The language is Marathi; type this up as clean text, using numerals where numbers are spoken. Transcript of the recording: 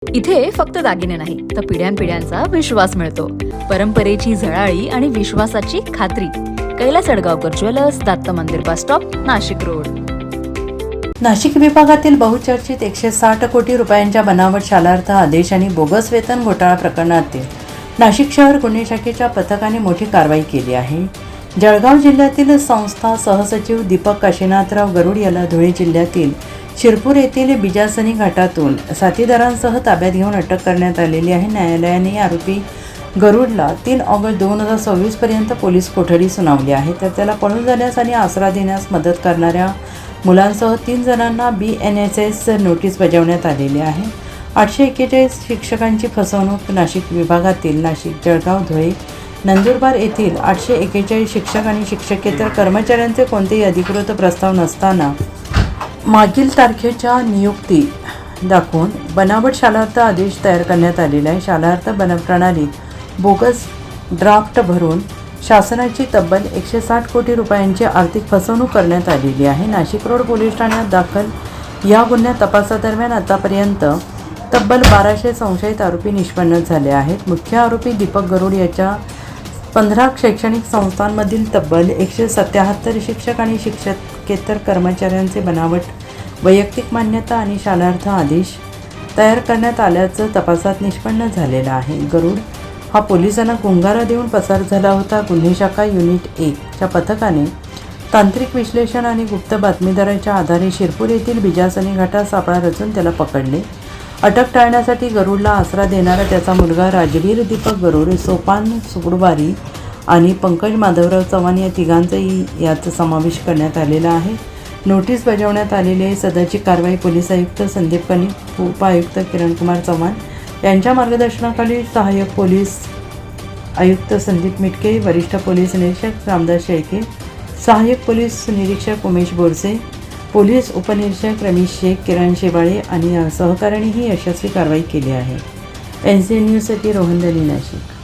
इथे फक्त दागिने नाही तर पिढ्यानपिढ्यांचा विश्वास मिळतो. परंपरेची झळाळी आणि विश्वासाची खात्री. कैलास अडगावकर ज्वेलर्स, दत्त मंदिर bus stop, Nashik road. Nashik विभागातील बहुचर्चित 160 कोटी रुपयांच्या बनावट शालार्थ आदेश आणि बोगस वेतन घोटाळा प्रकरणातील नाशिक शहर गुन्हे शाखेच्या पथकाने मोठी कारवाई केली आहे. जळगाव जिल्ह्यातील संस्था सहसचिव दीपक काशीनाथराव गरुड याला धुळे जिल्ह्यातील शिरपूर येथील बिजासनी घाटातून साथीदारांसह ताब्यात घेऊन अटक करण्यात आलेली आहे. न्यायालयाने आरोपी गरुडला 3 ऑगस्ट 2026 पर्यंत पोलीस कोठडी सुनावली आहे. तर त्याला पळून जाण्यास आणि आसरा देण्यास मदत करणाऱ्या मुलांसह 3 जणांना BNSS नोटीस बजावण्यात आलेली आहे. 841 शिक्षकांची फसवणूक. नाशिक विभागातील नाशिक, जळगाव, धुळे, नंदुरबार येथील 841 शिक्षक आणि शिक्षकेतर कर्मचाऱ्यांचे कोणतेही अधिकृत प्रस्ताव नसताना मागील तारखेच्या नियुक्ती दाखवून बनावट शालार्थ आदेश तयार करण्यात आलेला आहे. शालार्थ प्रणालीत बोगस ड्राफ्ट भरून शासनाची तब्बल 160 कोटी रुपयांची आर्थिक फसवणूक करण्यात आलेली आहे. नाशिक रोड पोलीस ठाण्यात दाखल या गुन्ह्यात तपासादरम्यान आतापर्यंत तब्बल 1200 संशयित आरोपी निष्पन्न झाले आहेत. मुख्य आरोपी दीपक गरुड याच्या 15 शैक्षणिक संस्थांमधील तब्बल 177 शिक्षक आणि शिक्षकेतर कर्मचाऱ्यांचे बनावट वैयक्तिक मान्यता आणि शालार्थ आदेश तयार करण्यात आल्याचं तपासात निष्पन्न झालेलं आहे. गरुड हा पोलिसांना गुंगारा देऊन पसार झाला होता. गुन्हे शाखा युनिट 1 च्या पथकाने तांत्रिक विश्लेषण आणि गुप्त बातमीदाराच्या आधारे शिरपूर येथील बिजासनी घाटात सापळा रचून त्याला पकडले. अटक टाळण्यासाठी गरुडला आसरा देणारा त्याचा मुलगा राजवीर दीपक गरुड, सोपान सुगडवारी आणि पंकज माधवराव चव्हाण या तिघांचाही यात समावेश करण्यात आलेला आहे. नोटीस बजावण्यात आलेली आहे. सदरची कारवाई पोलीस आयुक्त संदीप कनिक, उपआयुक्त किरणकुमार चव्हाण यांच्या मार्गदर्शनाखाली सहाय्यक पोलीस आयुक्त संदीप मिटके, वरिष्ठ पोलीस निरीक्षक रामदास शेळके, सहाय्यक पोलीस निरीक्षक उमेश बोरसे, पोलीस उपनिरीक्षक रमेश शेख, किरण शेवाळे आणि सहकाऱ्यांनी ही यशस्वी कारवाई केली आहे. NCN न्यूजसाठी रोहन दली, नाशिक.